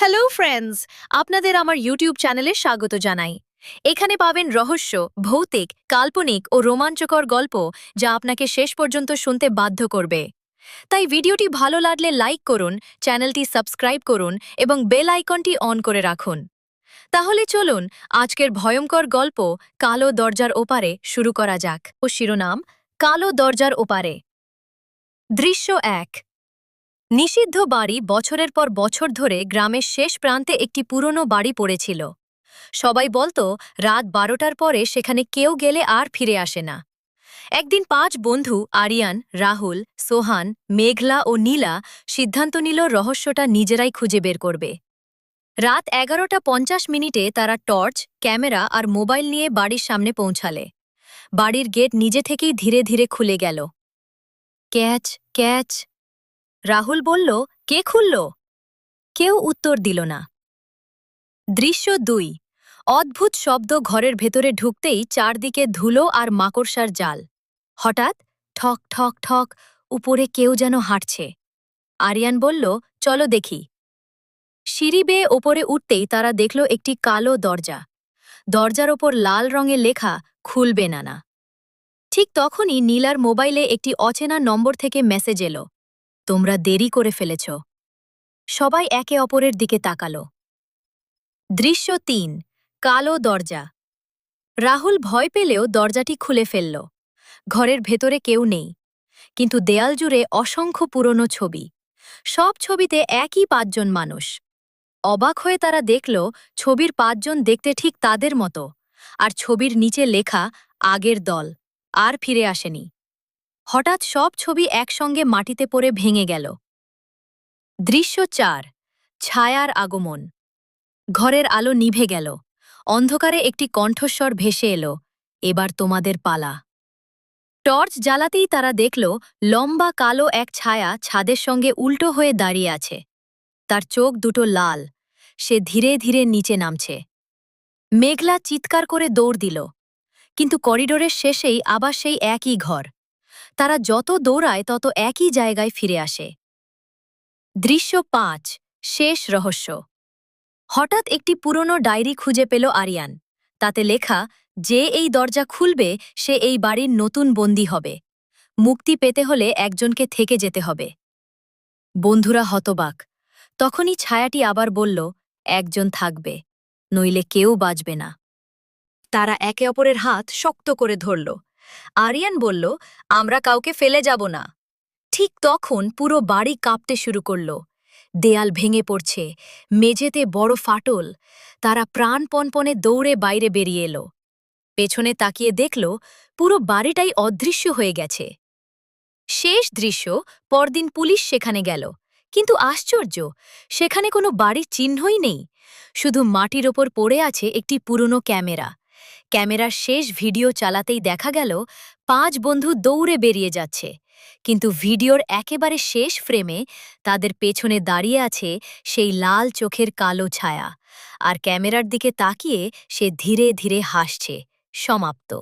Hello friends, আপনাদের আমার YouTube চ্যানেলে স্বাগত জানাই। এখানে পাবেন রহস্য, ভৌতিক, কাল্পনিক ও রোমাঞ্চকর গল্প যা আপনাকে শেষ পর্যন্ত শুনতে বাধ্য করবে। তাই ভিডিওটি ভালো লাগলে লাইক করুন, চ্যানেলটি সাবস্ক্রাইব করুন এবং বেল আইকনটি অন করে রাখুন। তাহলে চলুন আজকের ভয়ঙ্কর গল্প কালো দরজার ওপারে শুরু করা যাক। ও শিরোনাম কালো দরজার ওপারে। দৃশ্য ১। নিষিদ্ধ বাড়ি বছরের পর বছর ধরে গ্রামের শেষ প্রান্তে একটি পুরনো বাড়ি পড়েছিল। সবাই বলতো রাত 12টার পরে সেখানে কেউ গেলে আর ফিরে আসে না। একদিন 5 বন্ধু আরিয়ান, রাহুল, সোহান, মেঘলা ও নীলা সিদ্ধান্ত নিল রহস্যটা নিজেরাই খুঁজে বের করবে। রাত 11:50 তারা টর্চ, ক্যামেরা আর মোবাইল নিয়ে বাড়ির সামনে পৌঁছালে। বাড়ির গেট নিজে থেকেই ধীরে ধীরে খুলে গেল। ক্যাচ ক্যাচ, রাহুল বলল, কে খুলল? কেউ উত্তর দিল না। দৃশ্য ২। অদ্ভুত শব্দ ঘরের ভেতরে ঢুকতেই চারদিকে ধুলো আর মাকড়সার জাল। হঠাৎ ঠক ঠক ঠক, উপরে কেউ যেন হাঁটছে। আরিয়ান বলল, চলো দেখি। সিঁড়ি বেয়ে ওপরে উঠতেই তারা দেখল একটি কালো দরজা। দরজার ওপর লাল রঙে লেখা, খুলবে না না। ঠিক তখনই নীলার মোবাইলে একটি অচেনা নম্বর থেকে মেসেজ এলো, তোমরা দেরি করে ফেলেছ। সবাই একে অপরের দিকে তাকালো। দৃশ্য ৩। কালো দরজা। রাহুল ভয় পেলেও দরজাটি খুলে ফেলল। ঘরের ভেতরে কেউ নেই, কিন্তু দেয়াল জুড়ে অসংখ্য পুরনো ছবি। সব ছবিতে একই 5 জন মানুষ। অবাক হয়ে তারা দেখল ছবির 5 জন দেখতে ঠিক তাদের মতো, আর ছবির নিচে লেখা, আগের দল আর ফিরে আসেনি। হঠাৎ সব ছবি একসঙ্গে মাটিতে পড়ে ভেঙে গেল। দৃশ্য ৪। ছায়ার আগমন। ঘরের আলো নিভে গেল। অন্ধকারে একটি কণ্ঠস্বর ভেসে এলো, এবার তোমাদের পালা। টর্চ জ্বালাতেই তারা দেখল লম্বা কালো এক ছায়া ছাদের সঙ্গে উল্টো হয়ে দাঁড়িয়ে আছে। তার চোখ দুটো লাল। সে ধীরে ধীরে নিচে নামছে। মেঘলা চিৎকার করে দৌড় দিল, কিন্তু করিডোরের শেষেই আবার সেই একই ঘর। তারা যত দৌড়ায় তত একই জায়গায় ফিরে আসে। দৃশ্য ৫। শেষ রহস্য। হঠাৎ একটি পুরনো ডায়েরি খুঁজে পেল আরিয়ান। তাতে লেখা, যে এই দরজা খুলবে সে এই বাড়ির নতুন বন্দী হবে। মুক্তি পেতে হলে একজনকে থেকে যেতে হবে। বন্ধুরা হতবাক। তখনই ছায়াটি আবার বলল, একজন থাকবে, নইলে কেউ বাঁচবে না। তারা একে অপরের হাত শক্ত করে ধরল। আরিয়ান বলল, আমরা কাউকে ফেলে যাব না। ঠিক তখন পুরো বাড়ি কাঁপতে শুরু করল। দেয়াল ভেঙে পড়ছে, মেঝেতে বড় ফাটল। তারা প্রাণপণপণে দৌড়ে বাইরে বেরিয়ে এলো। পেছনে তাকিয়ে দেখল পুরো বাড়িটাই অদৃশ্য হয়ে গেছে। শেষ দৃশ্য, পরদিন পুলিশ সেখানে গেল, কিন্তু আশ্চর্য, সেখানে কোনো বাড়ির চিহ্নই নেই। শুধু মাটির ওপর পড়ে আছে একটি পুরনো ক্যামেরা। ক্যামেরার শেষ ভিডিও চালাতেই দেখা গেল 5 বন্ধু দৌড়ে বেরিয়ে যাচ্ছে, কিন্তু ভিডিওর একেবারে শেষ ফ্রেমে তাদের পেছনে দাঁড়িয়ে আছে সেই লাল চোখের কালো ছায়া, আর ক্যামেরার দিকে তাকিয়ে সে ধীরে ধীরে হাসছে। সমাপ্ত।